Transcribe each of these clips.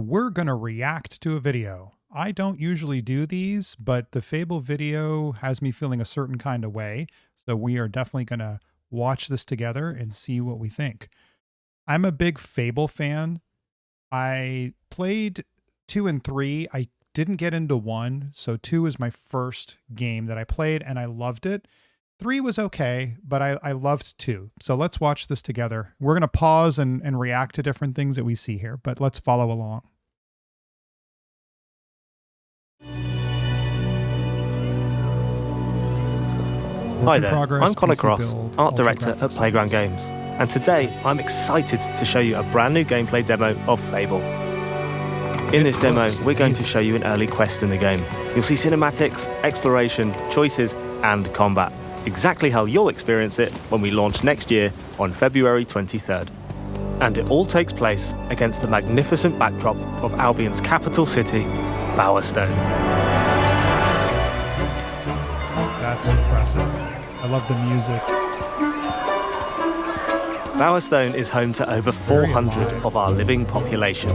we're going to react to a video. I don't usually do these, but the Fable video has me feeling a certain kind of way. So we are definitely going to watch this together and see what we think. I'm a big Fable fan. I played 2 and 3. I didn't get into 1, so 2 is my first game that I played, and I loved it. 3 was okay, but I loved 2. So let's watch this together. We're going to pause and react to different things that we see here, but let's follow along. Hi there, I'm Connor Cross, Art Director at Playground Games, and today I'm excited to show you a brand new gameplay demo of Fable. In this demo, we're going to show you an early quest in the game. You'll see cinematics, exploration, choices, and combat. Exactly how you'll experience it when we launch next year on February 23rd. And it all takes place against the magnificent backdrop of Albion's capital city, Bowerstone. That's impressive. I love the music. Bowerstone is home to over 400 of our living population.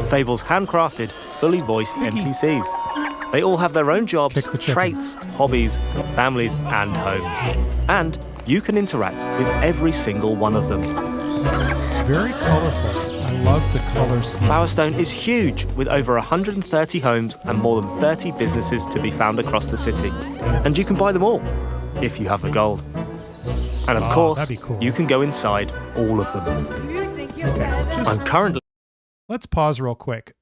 Fable's handcrafted, fully voiced NPCs. They all have their own jobs, traits, hobbies, families, and homes. And you can interact with every single one of them. It's very colorful. I love the color scheme. Bowerstone is huge, with over 130 homes and more than 30 businesses to be found across the city. And you can buy them all, if you have the gold. And of course, cool. You can go inside all of them. I'm currently... Let's pause real quick.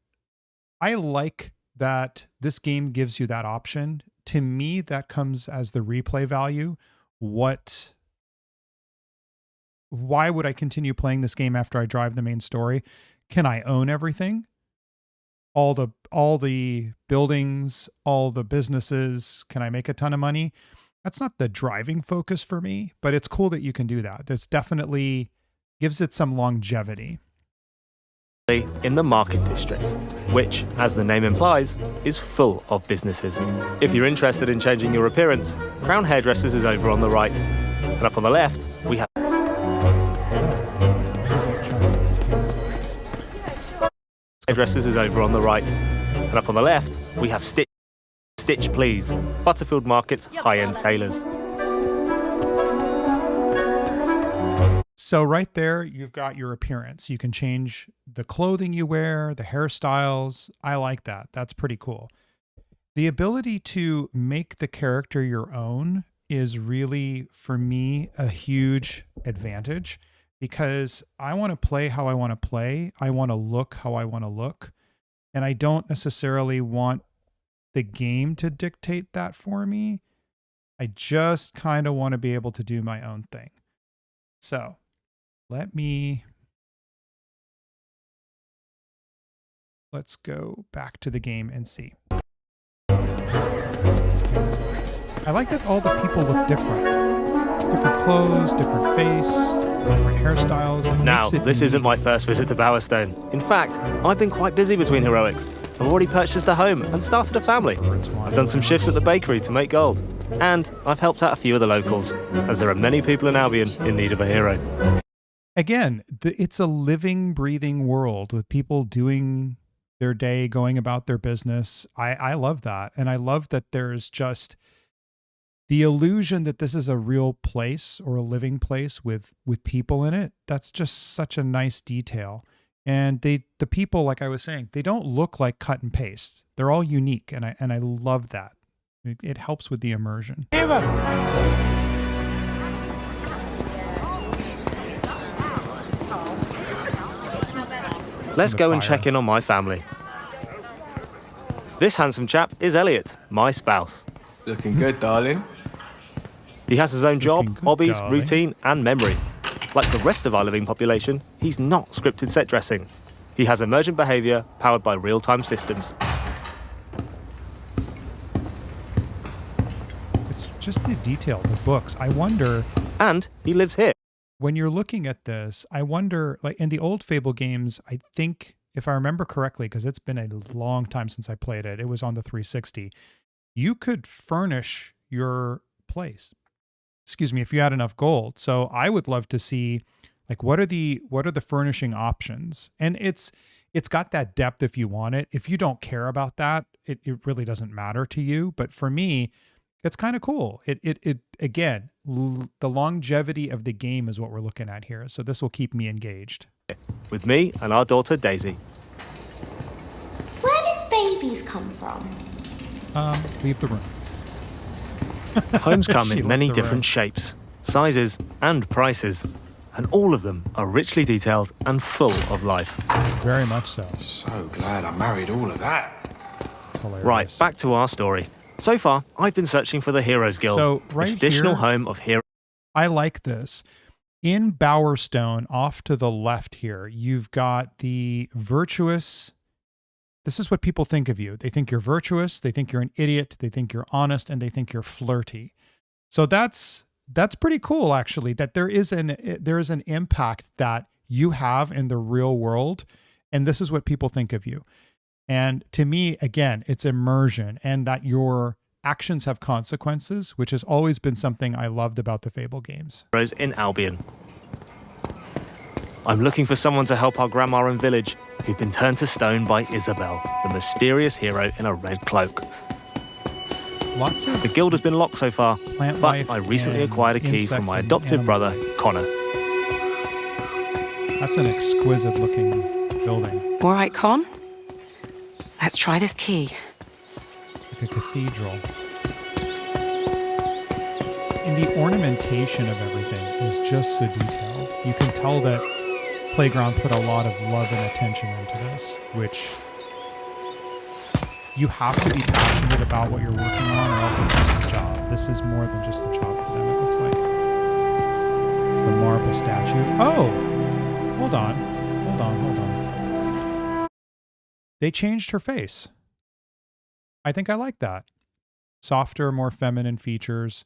I like that this game gives you that option. To me, that comes as the replay value. Why would I continue playing this game after I drive the main story? Can I own everything? All the buildings, all the businesses, can I make a ton of money? That's not the driving focus for me, but it's cool that you can do that. This definitely gives it some longevity. In the Market District, which, as the name implies, is full of businesses. If you're interested in changing your appearance, Crown Hairdressers is over on the right. And up on the left, we have... Hairdressers is over on the right. And up on the left, we have Stitch Please, Butterfield Market's high-end tailors. So right there, you've got your appearance. You can change the clothing you wear, the hairstyles. I like that. That's pretty cool. The ability to make the character your own is really, for me, a huge advantage because I want to play how I want to play. I want to look how I want to look. And I don't necessarily want the game to dictate that for me. I just kind of want to be able to do my own thing. So let's go back to the game and see. I like that all the people look different. Different clothes, different face, different hairstyles. Now, this isn't my first visit to Bowerstone. In fact, I've been quite busy between heroics. I've already purchased a home and started a family. I've done some shifts at the bakery to make gold. And I've helped out a few of the locals, as there are many people in Albion in need of a hero. Again, it's a living, breathing world with people doing their day, going about their business. I love that. And I love that there's just the illusion that this is a real place or a living place with people in it. That's just such a nice detail. And the people, like I was saying, they don't look like cut and paste. They're all unique, and I love that. It helps with the immersion. Let's go and check in on my family. This handsome chap is Elliot, my spouse. Looking good, darling. He has his own job, hobbies, routine, and memory. Like the rest of our living population, he's not scripted set dressing. He has emergent behavior powered by real-time systems. It's just the detail, the books. I wonder... And he lives here. When you're looking at this, I wonder, like in the old Fable games, I think, if I remember correctly, because it's been a long time since I played it, it was on the 360, you could furnish your place. Excuse me, if you had enough gold. So I would love to see, like, what are the furnishing options? And it's it's got that depth if you want it. If you don't care about that, it really doesn't matter to you. But for me, it's kind of cool. It again, the longevity of the game is what we're looking at here. So this will keep me engaged. With me and our daughter, Daisy. Where did babies come from? Leave the room. Homes come in many different shapes, sizes, and prices. And all of them are richly detailed and full of life. Very much so. So glad I married all of that. It's hilarious. Right, back to our story. So far, I've been searching for the Heroes Guild, So right the traditional here, home of heroes. I like this. In Bowerstone, off to the left here, you've got the virtuous. This is what people think of you. They think you're virtuous, they think you're an idiot, they think you're honest, and they think you're flirty. So that's pretty cool, actually, that there is an impact that you have in the real world, and this is what people think of you. And to me, again, it's immersion, and that your actions have consequences, which has always been something I loved about the Fable games. In Albion. I'm looking for someone to help our grandma and village, who've been turned to stone by Isabel, the mysterious hero in a red cloak. Lots of the guild has been locked so far, plant but I recently acquired a key from my adoptive brother, Connor. That's an exquisite looking building. All right, Con. Let's try this key. Like a cathedral. And the ornamentation of everything is just so detailed. You can tell that Playground put a lot of love and attention into this, which you have to be passionate about what you're working on, or else it's just a job. This is more than just a job for them, it looks like. The marble statue. Oh! Hold on. They changed her face. I think I like that. Softer, more feminine features.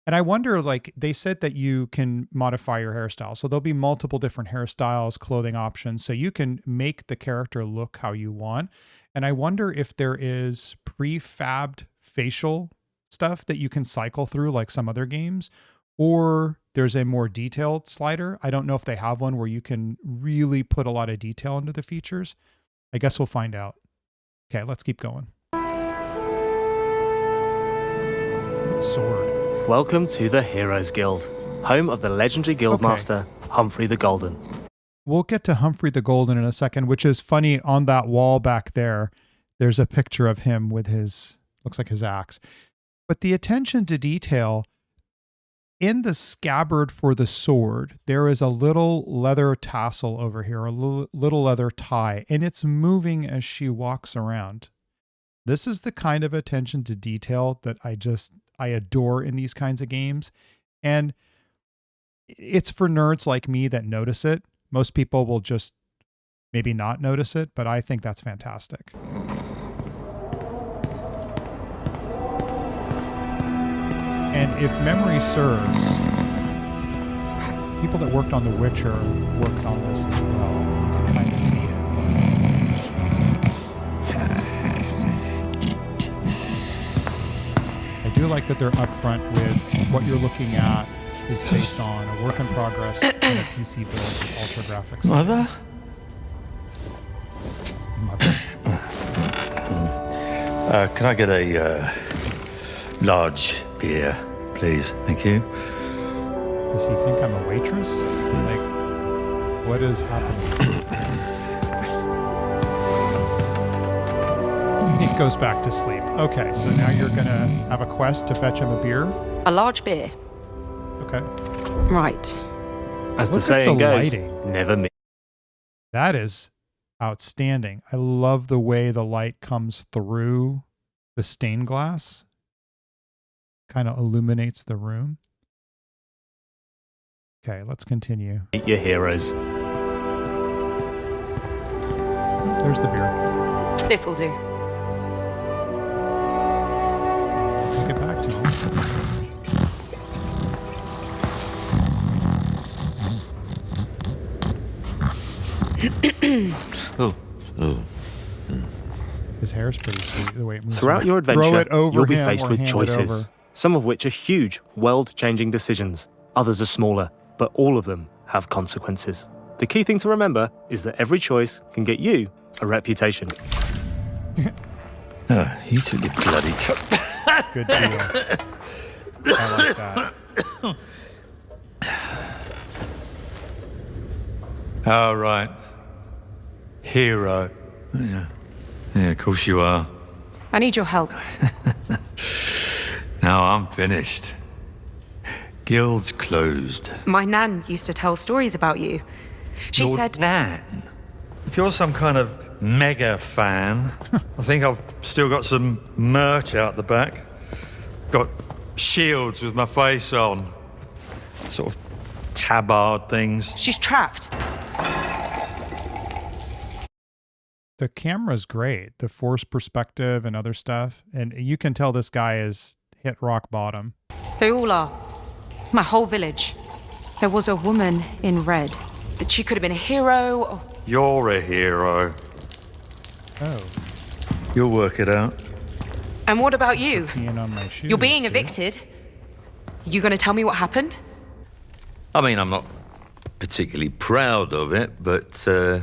And I wonder, like, they said that you can modify your hairstyle. So there'll be multiple different hairstyles, clothing options. So you can make the character look how you want. And I wonder if there is prefabbed facial stuff that you can cycle through like some other games, or there's a more detailed slider. I don't know if they have one where you can really put a lot of detail into the features. I guess we'll find out. Okay, let's keep going. Sword. Welcome to the Heroes Guild, home of the legendary guildmaster, Humphrey the Golden. We'll get to Humphrey the Golden in a second, which is funny. On that wall back there, there's a picture of him with his, looks like his axe. But the attention to detail, in the scabbard for the sword, there is a little leather tassel over here, a little leather tie, and it's moving as she walks around. This is the kind of attention to detail that I adore in these kinds of games. And it's for nerds like me that notice it. Most people will just maybe not notice it, but I think that's fantastic. And if memory serves, people that worked on The Witcher worked on this as well. You can kind of see it. I do like that they're upfront with what you're looking at is based on a work in progress and a PC build with ultra graphics. Mother? Can I get a large beer, please? Thank you. Does he think I'm a waitress? Like, what is happening? He goes back to sleep. Okay, so now you're going to have a quest to fetch him a beer? A large beer. Okay. Right. As the Look at saying the goes, lighting. never miss. That is outstanding. I love the way the light comes through the stained glass. Kind of illuminates the room. Okay, let's continue. Meet your heroes. There's the beer. This will do. Take it back to him. His hair's pretty sweet, the way it moves. Throughout your Throw adventure, it over you'll be him faced or with hand it choices, over. some of which are huge, world-changing decisions. Others are smaller, but all of them have consequences. The key thing to remember is that every choice can get you a reputation. You took your bloody time. Good deal. I like that. All right. Hero. Yeah. Yeah, of course you are. I need your help. Now I'm finished. Guild's closed. My nan used to tell stories about you. She Your said... Nan? If you're some kind of mega fan, I think I've still got some merch out the back. Got shields with my face on. Sort of tabard things. She's trapped. The camera's great. The forced perspective and other stuff. And you can tell this guy has hit rock bottom. They all are. My whole village. There was a woman in red. But she could have been a hero or... You're a hero. Oh. You'll work it out. And what about you? Peeing on my shoes, You're being dude. evicted. You gonna tell me what happened? I mean, I'm not particularly proud of it, but I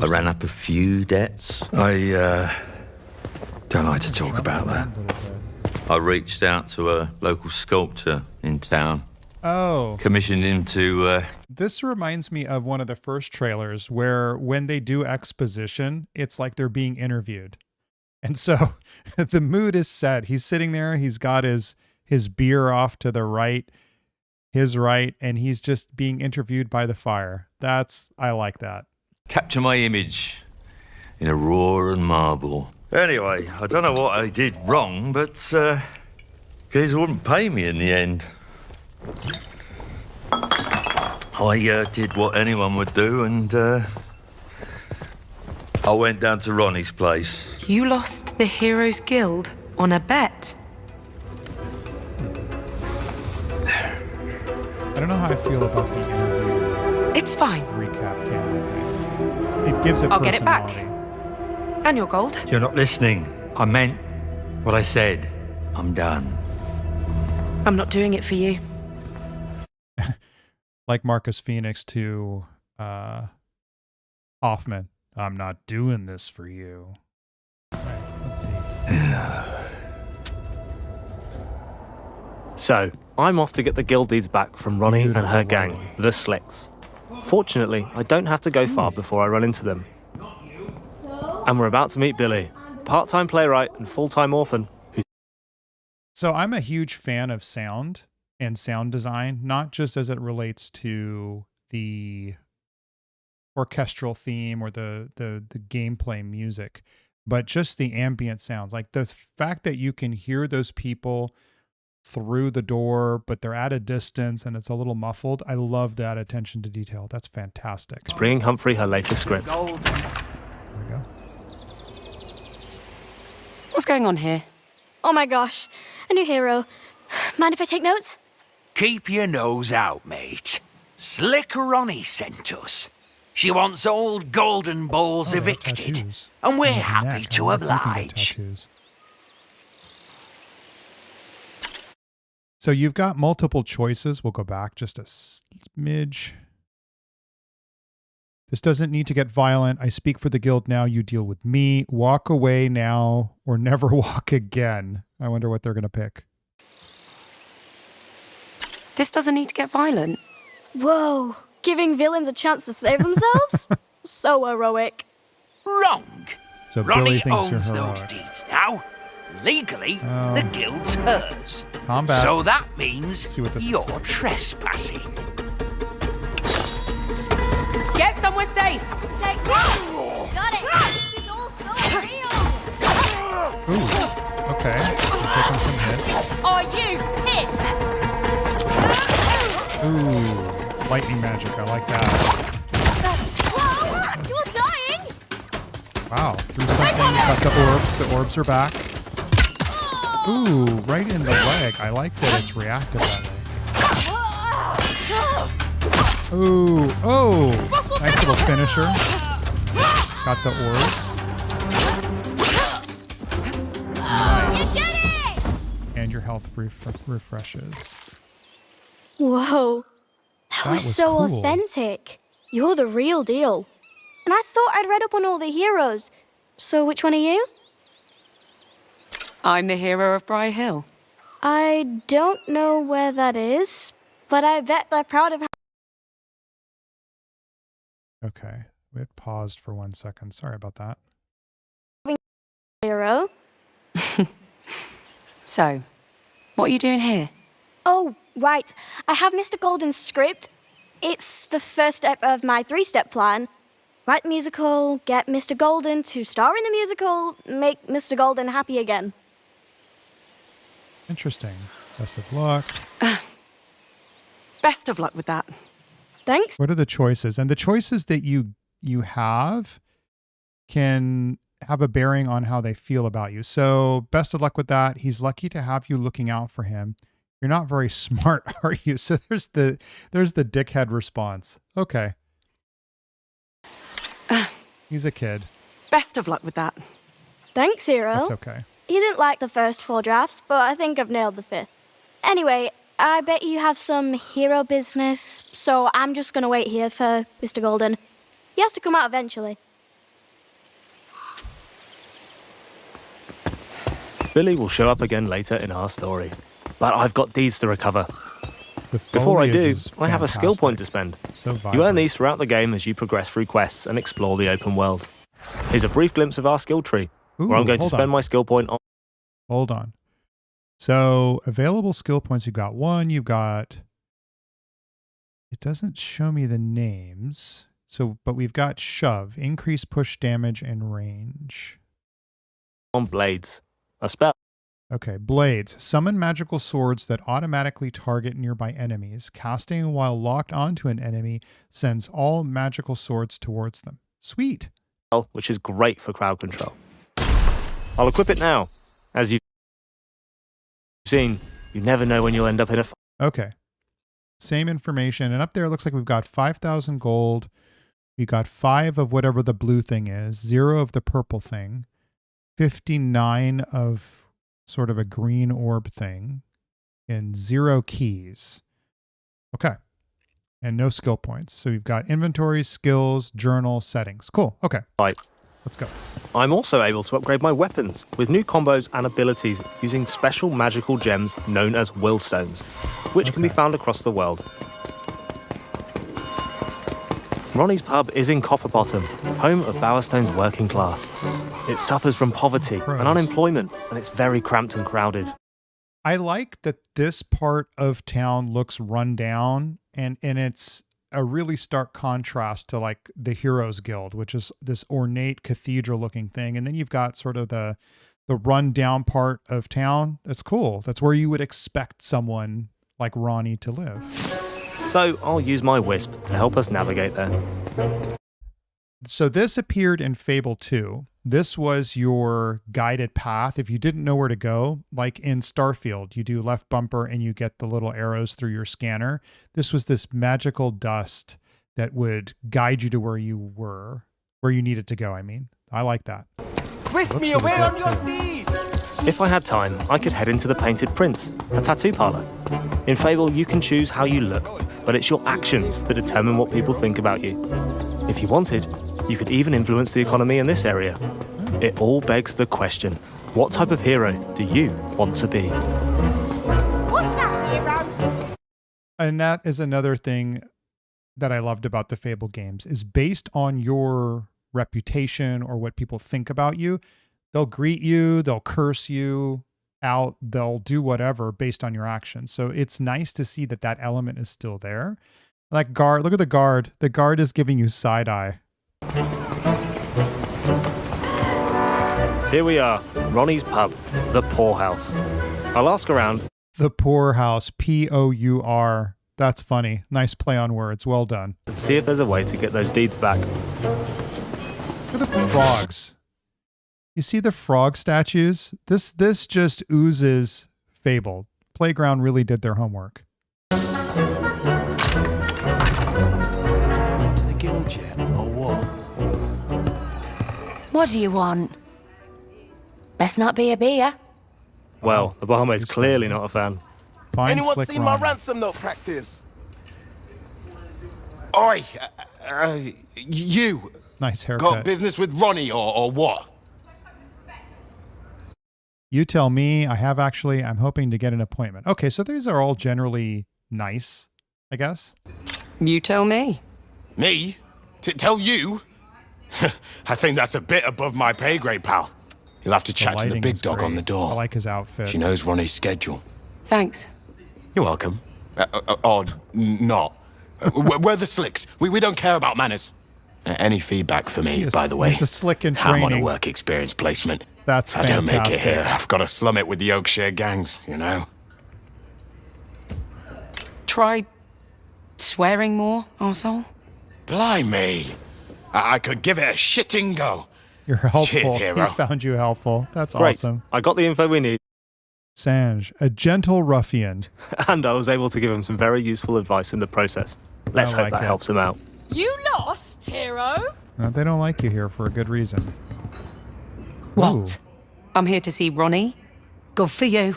ran up a few debts. I don't like to talk about that. I reached out to a local sculptor in town. Oh. Commissioned him to... This reminds me of one of the first trailers where when they do exposition, it's like they're being interviewed. And so the mood is set. He's sitting there. He's got his beer off to the right, his right, and he's just being interviewed by the fire. I like that. capture my image in a raw and marble. Anyway, I don't know what I did wrong, but Geezer wouldn't pay me in the end. I did what anyone would do, and I went down to Ronnie's place. You lost the Heroes Guild on a bet. I don't know how I feel about the interview It's fine. recap camera thing. It gives it I'll get it back. personality. And your gold. You're not listening. I meant what I said. I'm done. I'm not doing it for you. Like Marcus Phoenix to Hoffman. I'm not doing this for you. All right, let's see. So, I'm off to get the guild deeds back from Ronnie and her gang, the Slicks. Fortunately, I don't have to go far before I run into them. And we're about to meet Billy, part-time playwright and full-time orphan. So I'm a huge fan of sound and sound design, not just as it relates to the orchestral theme or the gameplay music, but just the ambient sounds. Like the fact that you can hear those people through the door, but they're at a distance and it's a little muffled. I love that attention to detail. That's fantastic. It's bringing Humphrey her latest script. There we go. What's going on here? Oh my gosh, a new hero. Mind if I take notes? Keep your nose out, mate. Slick Ronnie sent us. She wants old golden balls Oh, they have evicted, tattoos and we're on his happy neck. to I wonder if you can get oblige. tattoos. So you've got multiple choices. We'll go back just a smidge. This doesn't need to get violent. I speak for the guild now. You deal with me. Walk away now or never walk again. I wonder what they're going to pick. This doesn't need to get violent. Whoa, giving villains a chance to save themselves? So heroic. Wrong. So Billy Ronnie thinks you're owns heroic. those deeds now. Legally, Oh. the guild's hers. Combat. So that means See what this you're looks like. trespassing. Get somewhere safe. Take Got it! It's all so real! Ooh, okay. We're taking some hits. Are you pissed? Ooh, lightning magic. I like that. Whoa! Actual dying! Wow. Threw something. Got the orbs. The orbs are back. Ooh, right in the leg. I like that it's reactive that way. Ooh, oh, nice little finisher. Got the orbs. Nice. You did it! And your health refreshes. Whoa. That was so cool. authentic. You're the real deal. And I thought I'd read up on all the heroes. So which one are you? I'm the hero of Briar Hill. I don't know where that is, but I bet they're proud of how... Okay, it paused for 1 second. Sorry about that. Hero. So, what are you doing here? Oh, right. I have Mr. Golden's script. It's the first step of my 3-step plan. Write the musical, get Mr. Golden to star in the musical, make Mr. Golden happy again. Interesting. Best of luck. Best of luck with that. Thanks. What are the choices? And the choices that you have can have a bearing on how they feel about you. So best of luck with that. He's lucky to have you looking out for him. You're not very smart, are you? So there's the dickhead response. Okay. He's a kid. Best of luck with that. Thanks, hero. That's okay. He didn't like the first 4 drafts, but I think I've nailed the 5th. Anyway, I bet you have some hero business, so I'm just gonna wait here for Mr. Golden. He has to come out eventually. Billy will show up again later in our story. But I've got deeds to recover. The Before I foliage do, is I have a skill fantastic. point to spend. It's so You earn vibrant. these throughout the game as you progress through quests and explore the open world. Here's a brief glimpse of our skill tree, where I'm going to hold spend on. my skill point on... Hold on. So available skill points, you've got 1, you've got... It doesn't show me the names. So, but we've got shove, increase push damage and range. blades. A spell. Okay, blades. Summon magical swords that automatically target nearby enemies. Casting while locked onto an enemy sends all magical swords towards them. Sweet. Which is great for crowd control. I'll equip it now. As you've seen, you never know when you'll end up in a... Okay. Same information. And up there it looks like we've got 5,000 gold. We got 5 of whatever the blue thing is, 0 of the purple thing, 59 of sort of a green orb thing, and 0 keys. Okay. And no skill points. So we've got inventory, skills, journal, settings. Cool. Okay. Right. Let's go. I'm also able to upgrade my weapons with new combos and abilities using special magical gems known as willstones, which can be found across the world. Ronnie's pub is in Copperbottom, home of Bowerstone's working class. It suffers from poverty and unemployment, and it's very cramped and crowded. I like that this part of town looks run down, and it's a really stark contrast to like the Heroes Guild, which is this ornate cathedral looking thing. And then you've got sort of the run down part of town. That's cool. That's where you would expect someone like Ronnie to live. So I'll use my Wisp to help us navigate there. So this appeared in Fable 2. This was your guided path. If you didn't know where to go, like in Starfield, you do left bumper and you get the little arrows through your scanner. This was this magical dust that would guide you to where you were, where you needed to go, I mean. I like that. Whisk me away on your knees! If I had time, I could head into the Painted Prince, a tattoo parlor. In Fable, you can choose how you look, but it's your actions that determine what people think about you. If you wanted, you could even influence the economy in this area. It all begs the question, what type of hero do you want to be? What's up, hero? And that is another thing that I loved about the Fable games, is based on your reputation or what people think about you. They'll greet you, they'll curse you out, they'll do whatever based on your actions. So it's nice to see that that element is still there. Like guard, look at the guard. The guard is giving you side eye. Here we are, Ronnie's pub, the Poorhouse. I'll ask around. The Poorhouse, P-O-U-R. That's funny. Nice play on words. Well done. And see if there's a way to get those deeds back. Look at the frogs. You see the frog statues? This just oozes Fable. Playground really did their homework. To the guild yet, or what? What do you want? Best not be a beer. Well, the barmaid's clearly not a fan. Fine, Anyone slick seen my Ronnie. ransom note practice? Oi, you. Nice haircut. Got business with Ronnie or what? You tell me. I have actually. I'm hoping to get an appointment. Okay, so these are all generally nice, I guess. You tell me. Me? Tell you? I think that's a bit above my pay grade, pal. You'll have to chat to the big dog on the door. I like his outfit. She knows Ronnie's schedule. Thanks. You're welcome. Or not. We're the slicks. We don't care about manners. Any feedback for me, by the way? He's a slick in I'm on training. a work experience placement. That's I fantastic. don't make it here. I've got to slum it with the Oakshire gangs, you know? Try swearing more, arsehole. Blimey. I could give it a shitting go. You're helpful. Cheers, hero. He found you helpful. That's Great. awesome. I got the info we need. Sanj, a gentle ruffian. And I was able to give him some very useful advice in the process. Let's hope that helps him out. You lost, hero? No, they don't like you here for a good reason. What? Ooh. I'm here to see Ronnie. Good for you.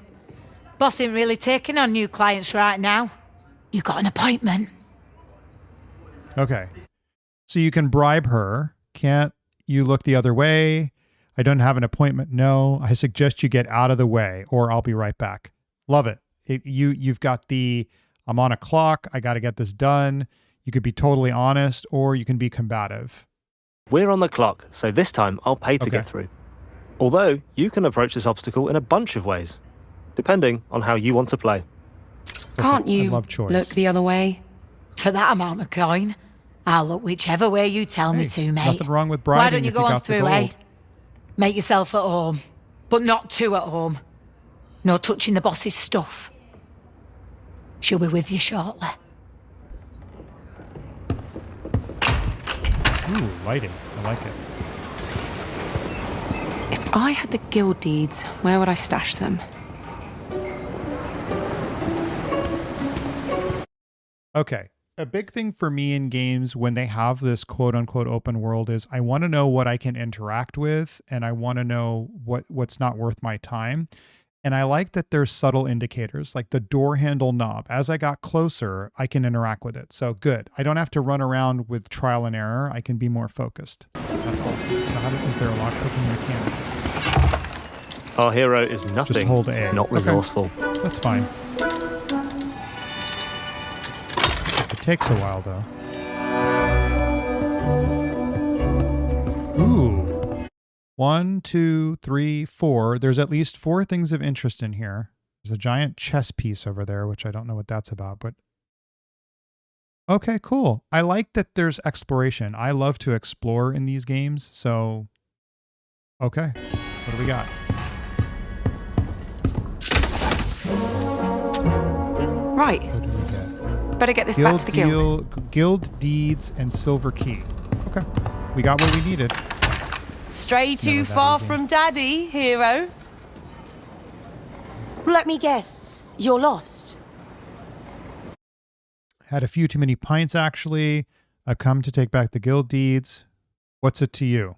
Boss ain't really taking on new clients right now. You got an appointment. Okay. So you can bribe her. Can't you look the other way? I don't have an appointment. No. I suggest you get out of the way or I'll be right back. Love it. You've got the, I'm on a clock. I got to get this done. You could be totally honest or you can be combative. We're on the clock, so this time I'll pay to get through. Although, you can approach this obstacle in a bunch of ways, depending on how you want to play. Can't you love choice. look the other way? For that amount of coin, I'll look whichever way you tell me to, mate. Nothing wrong with bribing. Why don't you if go on got the through, eh? gold. Make yourself at home. But not too at home. No touching the boss's stuff. She'll be with you shortly. Ooh, lighting. I like it. If I had the guild deeds, where would I stash them? Okay. A big thing for me in games when they have this quote unquote open world is I want to know what I can interact with and I want to know what's not worth my time. And I like that there's subtle indicators like the door handle knob. As I got closer, I can interact with it. So good. I don't have to run around with trial and error. I can be more focused. That's awesome. So is there a lockpicking mechanic? Our hero is nothing Just hold A. if not resourceful. Okay. That's fine. It takes a while though. Ooh. 1, 2, 3, 4. There's at least 4 things of interest in here. There's a giant chess piece over there, which I don't know what that's about, but okay, cool. I like that there's exploration. I love to explore in these games, so okay. What do we got? Right. What do we get? Better get this back to the guild. Guild deeds and silver key. Okay. We got what we needed. Stray too far from Daddy, hero. Let me guess. You're lost. Had a few too many pints, actually. I've come to take back the guild deeds. What's it to you?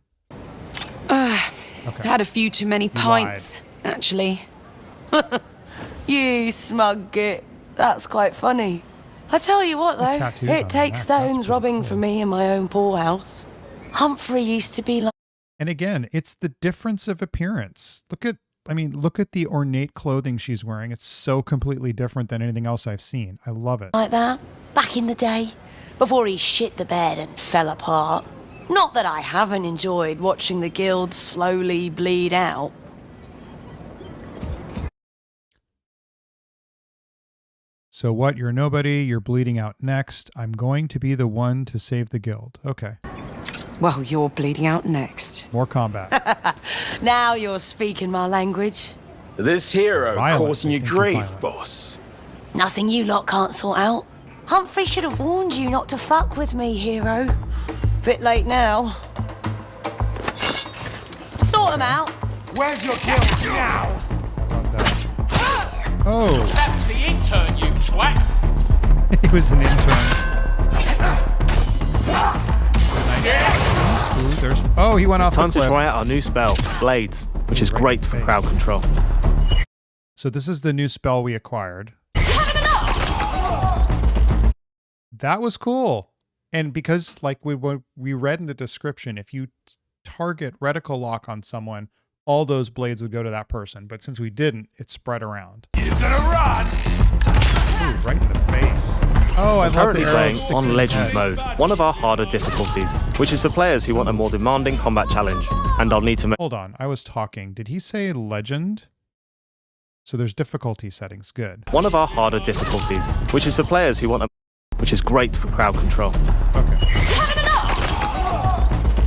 Okay. Had a few too many pints, actually. You smug git. That's quite funny. I tell you what, though, it takes stones robbing for me in my own poorhouse. Humphrey used to be like... And again, it's the difference of appearance. Look at the ornate clothing she's wearing. It's so completely different than anything else I've seen. I love it. Like that, back in the day, before he shit the bed and fell apart. Not that I haven't enjoyed watching the guild slowly bleed out. So what? You're nobody. You're bleeding out next. I'm going to be the one to save the guild. Okay. Well, you're bleeding out next. More combat. Now you're speaking my language. This hero causing you grief, violent. boss. Nothing you lot can't sort out. Humphrey should have warned you not to fuck with me, hero. Bit late now. Sort them out. Where's your guild now? Love that. Oh. That's the intern, you twat. He was an intern. Ooh, he went off the Time cliff. to try out our new spell, Blades, which is great for crowd control. So this is the new spell we acquired. That was cool. And because like we read in the description, if you target reticle lock on someone, all those blades would go to that person. But since we didn't, it's spread around. You're gonna run! Ooh, right in the face. Oh, I'm currently playing on Legend mode, one of our harder difficulties, which is for players who want a more demanding combat challenge. And I'll need to Hold on, I was talking. Did he say Legend? So there's difficulty settings. Good. One of our harder difficulties, which is for players who want which is great for crowd control. Okay.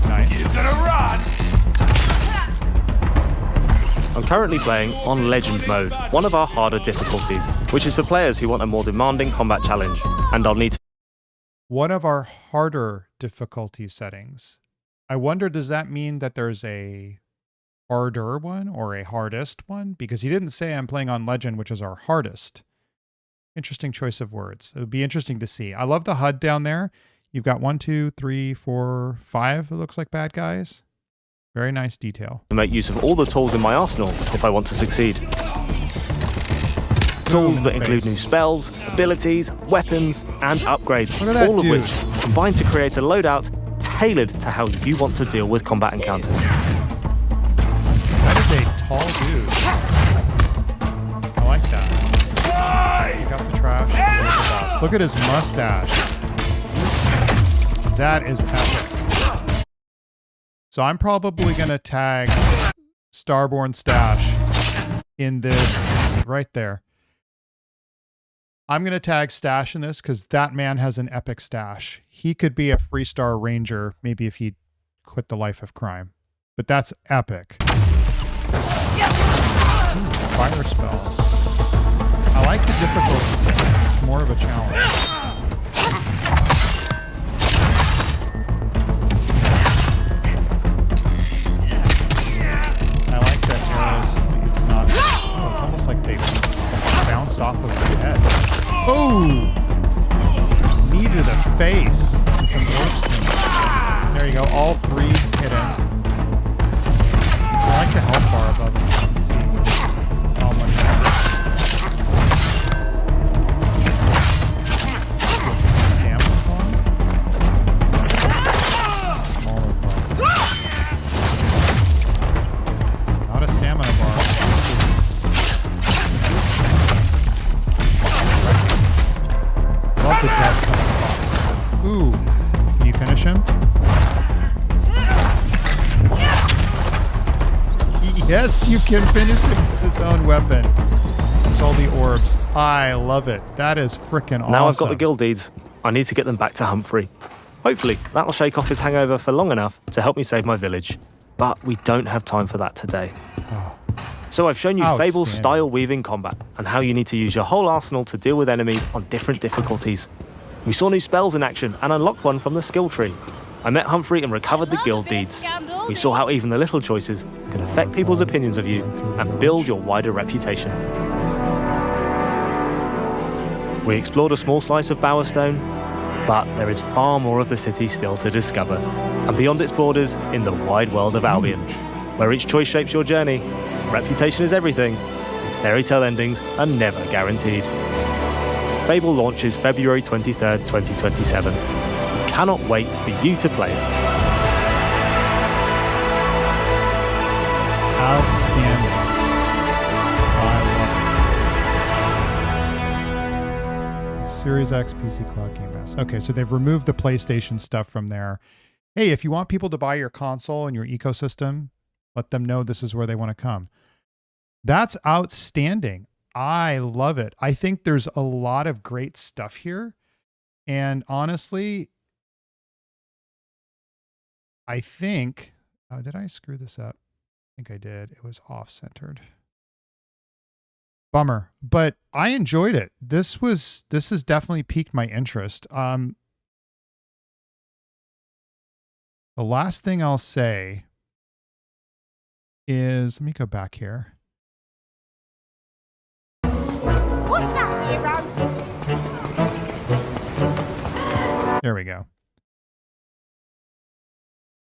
Nice. You're gonna run! I'm currently playing on Legend mode, one of our harder difficulties, which is for players who want a more demanding combat challenge. And I'll need to... One of our harder difficulty settings. I wonder, does that mean that there's a harder one or a hardest one? Because he didn't say I'm playing on Legend, which is our hardest. Interesting choice of words. It would be interesting to see. I love the HUD down there. You've got 1, 2, 3, 4, 5, it looks like bad guys. Very nice detail. To make use of all the tools in my arsenal if I want to succeed. Tools that include new spells, abilities, weapons, and upgrades, all of which combine to create a loadout tailored to how you want to deal with combat encounters. That is a tall dude. I like that. You got the trash. Look at his mustache. That is epic. So I'm probably going to tag Starborn Stash in this right there. I'm going to tag Stash in this because that man has an epic stash. He could be a Freestar Ranger, maybe if he quit the life of crime. But that's epic. Ooh, fire spell. I like the difficulty setting. It's more of a challenge. It's not. Oh, it's almost like they bounced off of the head. Oh! Knee to the face. And some Bowerstone. There you go. All 3 hit him. I like the health bar above him. You can see how much stamina bar? Smaller bar. Not a stamina bar. Love the dust coming off. Ooh. Can you finish him? Yes, you can finish him with his own weapon. There's all the orbs. I love it. That is freaking awesome. Now I've got the guild deeds. I need to get them back to Humphrey. Hopefully, that'll shake off his hangover for long enough to help me save my village. But we don't have time for that today. Oh. So I've shown you Fable's style weaving combat and how you need to use your whole arsenal to deal with enemies on different difficulties. We saw new spells in action and unlocked one from the skill tree. I met Humphrey and recovered the guild deeds. We saw how even the little choices can affect people's opinions of you and build your wider reputation. We explored a small slice of Bowerstone, but there is far more of the city still to discover, and beyond its borders in the wide world of Albion, where each choice shapes your journey, reputation is everything, and fairy tale endings are never guaranteed. Fable launches February 23rd, 2027. Cannot wait for you to play it. Outstanding. I love it. Series X, PC, Cloud, Game Pass. Okay, so they've removed the PlayStation stuff from there. Hey, if you want people to buy your console and your ecosystem, let them know this is where they want to come. That's outstanding. I love it. I think there's a lot of great stuff here. And honestly, I think, did I screw this up? I think I did. It was off-centered. Bummer, but I enjoyed it. This has definitely piqued my interest. The last thing I'll say is, let me go back here. What's up, hero? There we go.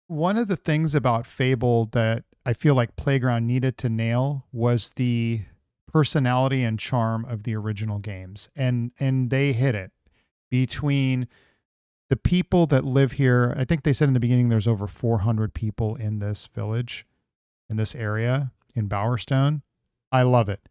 One of the things about Fable that I feel like Playground needed to nail was the personality and charm of the original games. And they hit it between The people that live here, I think they said in the beginning there's over 400 people in this village, in this area, in Bowerstone. I love it.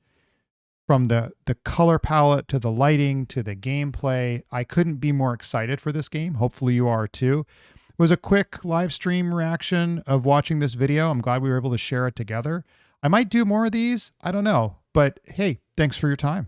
From the color palette to the lighting to the gameplay, I couldn't be more excited for this game. Hopefully you are too. It was a quick live stream reaction of watching this video. I'm glad we were able to share it together. I might do more of these. I don't know. But hey, thanks for your time.